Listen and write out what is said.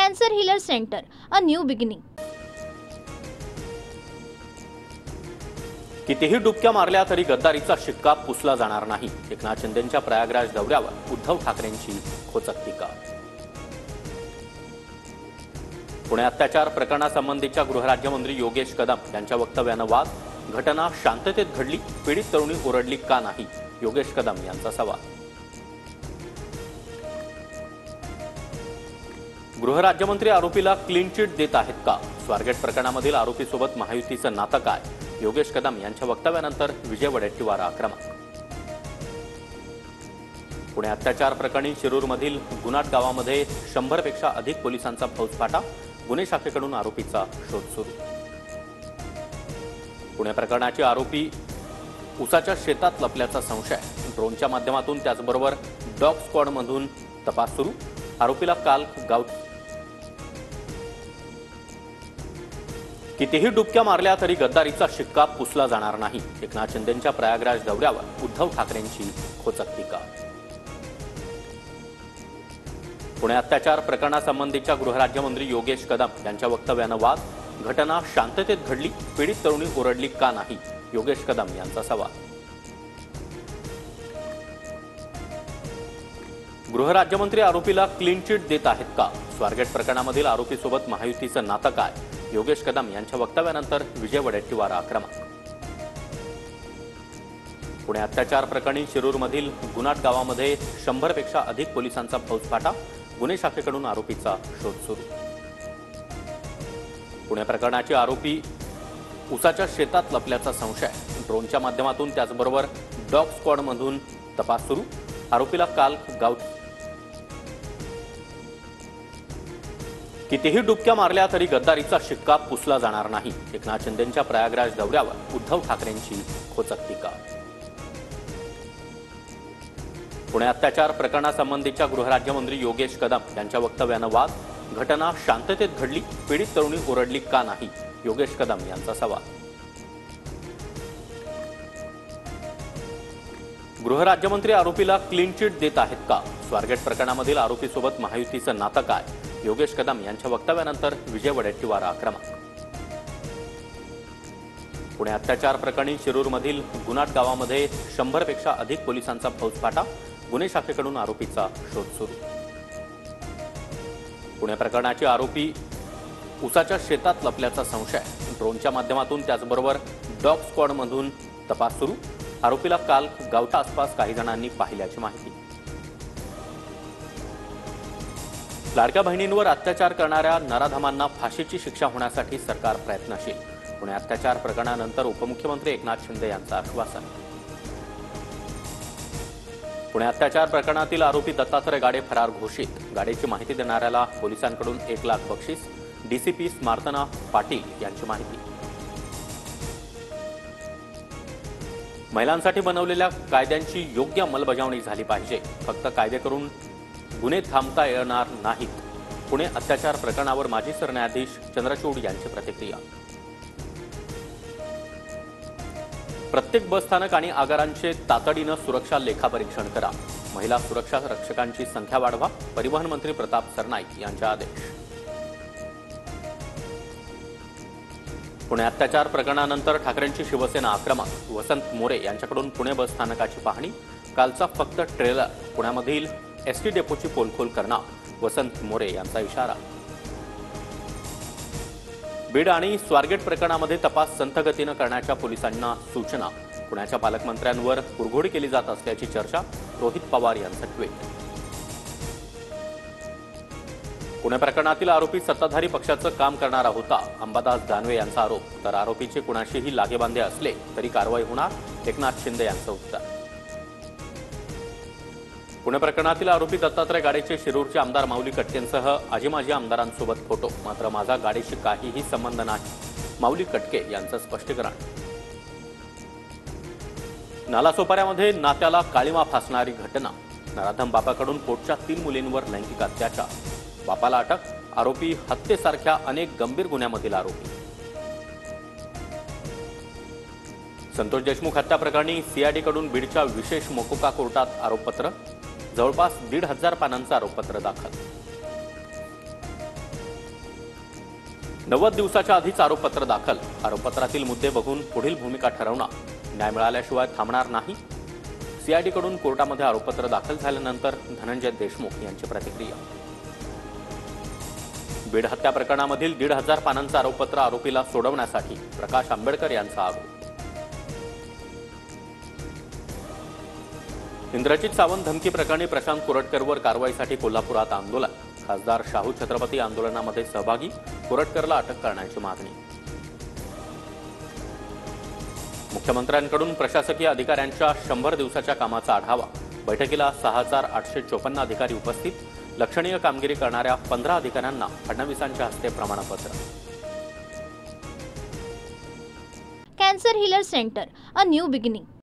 Cancer healer centre, a new beginning. कितीही डुबक्या मारल्या तरी गद्दारीचा शिक्का पुसला जाणार नाही. एकनाथ शिंदेंच्या प्रयागराज दौऱ्यावर उद्धव ठाकरेंची खोचक टीका. पुणे अत्याचार प्रकरणासंबंधीच्या गृहराज्यमंत्री योगेश कदम यांच्या वक्तव्यानं वाद. घटना शांततेत घडली, पीडित तरुणी ओरडली का नाही, योगेश कदम यांचा सवाल. गृहराज्यमंत्री आरोपीला क्लीन चिट देत आहेत का? स्वारगेट प्रकरणामधील आरोपीसोबत महायुतीचं नातं काय? योगेश कदम यांच्या वक्तव्यानंतर विजय वडेट्टीवार आक्रमक. पुणे अत्याचार प्रकरणी शिरूरमधील गुनाट गावामध्ये 100 पेक्षा अधिक पोलिसांचा फौजफाटा. गुन्हे शाखेकडून आरोपीचा शोध सुरू. पुणे प्रकरणाचे आरोपी उसाच्या शेतात लपल्याचा संशय. ड्रोनच्या माध्यमातून त्याचबरोबर डॉग स्क्वॉडमधून तपास सुरू. आरोपीला काल गाव. कितीही डुबक्या मारल्या तरी गद्दारीचा शिक्का पुसला जाणार नाही. एकनाथ शिंदेंच्या प्रयागराज दौऱ्यावर उद्धव ठाकरेंची खोचक टीका. पुणे अत्याचार प्रकरणासंबंधीच्या गृहराज्यमंत्री योगेश कदम यांच्या वक्तव्यानं वाद. घटना शांततेत घडली, पीडित तरुणी ओरडली का नाही, योगेश कदम यांचा सवाल. गृहराज्यमंत्री आरोपीला क्लीन चिट देत आहेत का? स्वारगेट प्रकरणामधील आरोपीसोबत महायुतीचं नातं काय? योगेश कदम यांच्या वक्तव्यानंतर विजय वडेट्टीवार आक्रमक. पुणे अत्याचार प्रकरणी शिरूरमधील गुनाट गावामध्ये 100 पेक्षा अधिक पोलिसांचा फौजफाटा. गुन्हे शाखेकडून आरोपीचा शोध सुरू. पुणे प्रकरणाचे आरोपी उसाच्या शेतात लपल्याचा संशय. ड्रोनच्या माध्यमातून त्याचबरोबर डॉग स्क्वॉडमधून तपास सुरू. आरोपीला काल गाव. कितीही डुबक्या मारल्या तरी गद्दारीचा शिक्का पुसला जाणार नाही. एकनाथ शिंदेंच्या प्रयागराज दौऱ्यावर उद्धव ठाकरेंची खोचक टीका. पुणे अत्याचार प्रकरणासंबंधीच्या गृहराज्यमंत्री योगेश कदम यांच्या वक्तव्यानं वाद. घटना शांततेत घडली, पीडित तरुणी ओरडली का नाही, योगेश कदम यांचा सवाल. गृहराज्यमंत्री आरोपीला क्लीन चिट देत आहेत का? स्वारगेट प्रकरणामधील आरोपीसोबत महायुतीचं नातं काय? योगेश कदम यांच्या वक्तव्यानंतर विजय वडेट्टीवार आक्रमक. पुणे अत्याचार प्रकरणी शिरूरमधील गुनाट गावामध्ये 100 पेक्षा अधिक पोलिसांचा फौजफाटा. गुन्हे शाखेकडून आरोपीचा शोध सुरू. पुणे प्रकरणाचे आरोपी उसाच्या शेतात लपल्याचा संशय. ड्रोनच्या माध्यमातून त्याचबरोबर डॉग स्क्वॉडमधून तपास सुरू. आरोपीला काल गावच्या आसपास काही जणांनी पाहिल्याची माहिती. लाडक्या बहिणींवर अत्याचार करणाऱ्या नराधमांना फाशीची शिक्षा होण्यासाठी सरकार प्रयत्नशील. पुणे अत्याचार प्रकरणानंतर उपमुख्यमंत्री एकनाथ शिंदे यांचं आश्वासन. पुणे अत्याचार प्रकरणातील आरोपी दत्तात्रय गाडे फरार घोषित. गाडेची माहिती देणाऱ्याला पोलिसांकडून 1 लाख बक्षीस. डीसीपी स्मार्तना पाटील यांची माहिती. महिलांसाठी बनवलेल्या कायद्यांची योग्य अंमलबजावणी झाली पाहिजे. फक्त कायदे करून गुन्हे थांबता येणार नाहीत. पुणे अत्याचार प्रकरणावर माजी सरन्यायाधीश चंद्रचूड यांची प्रतिक्रिया. प्रत्येक बसस्थानक आणि आगारांचे तातडीनं सुरक्षा लेखापरीक्षण करा. महिला सुरक्षा रक्षकांची संख्या वाढवा. परिवहन मंत्री प्रताप सरनाईक यांचे आदेश. पुणे अत्याचार प्रकरणानंतर ठाकरेंची शिवसेना आक्रमक. वसंत मोरे यांच्याकडून पुणे बसस्थानकाची पाहणी. कालचा फक्त ट्रेलर. पुण्यामधील एसटी डेपोची पोलखोल करणार. वसंत मोरे यांचा इशारा. बीड आणि स्वारगेट प्रकरणामध्ये तपास संथ गतीनं करण्याच्या पोलिसांना सूचना. पुण्याच्या पालकमंत्र्यांवर कुरघोडी केली जात असल्याची चर्चा. रोहित पवार यांचं ट्विट. पुणे प्रकरणातील आरोपी सत्ताधारी पक्षाचं काम करणारा होता. अंबादास दानवे यांचा आरोप. तर आरोपीचे कुणाशीही लागेबांधे असले तरी कारवाई होणार. एकनाथ शिंदे यांचं उत्तर. पुणे प्रकरणातील आरोपी दत्तात्रय गाडेचे शिरूरचे आमदार माऊली कटकेंसह आजी माजी आमदारांसोबत फोटो. मात्र माझा गाडेशी काहीही संबंध नाही. माऊली कटके यांचं स्पष्टीकरण. नालासोपाऱ्यामध्ये नात्याला काळीमा फासणारी घटना. नराधम बापाकडून पोटच्या 3 मुलींवर लैंगिक अत्याचार. बापाला अटक. आरोपी हत्येसारख्या अनेक गंभीर गुन्ह्यामधील आरोपी. संतोष देशमुख हत्या प्रकरणी सीआयडीकडून बीडच्या विशेष मोकोका कोर्टात आरोपपत्र. जवळपास 1,500 पानांचं आरोपपत्र दाखल. 90 दिवसाच्या आधीच आरोपपत्र दाखल, आरोपपत्रातील मुद्दे बघून पुढील भूमिका ठरवणार, न्याय मिळाल्याशिवाय थांबणार नाही. सीआयडी कडून कोर्टामध्ये आरोपपत्र दाखल झाल्यानंतर धनंजय देशमुख यांची प्रतिक्रिया. बीड हत्या प्रकरणामधील 1,500 पानांचं आरोपपत्र आरोपीला सोडवण्यासाठी प्रकाश आंबेडकर यांचा आरोप. इंद्रजित सावंत धमकी प्रकरणी प्रशांत कोरटकरवर कारवाईसाठी कोल्हापुरात आंदोलन, खासदार शाहू छत्रपती आंदोलनामध्ये सहभागी, कोरटकरला अटक करण्याची मागणी. मुख्यमंत्र्यांकडून प्रशासकीय अधिकाऱ्यांच्या 100 दिवसाच्या कामाचा आढावा, बैठकीला 6,854 अधिकारी उपस्थित, लक्षणीय कामगिरी करणाऱ्या 15 अधिकाऱ्यांना फडणवीसांच्या हस्ते प्रमाणपत्र. Cancer healer centre, a new beginning.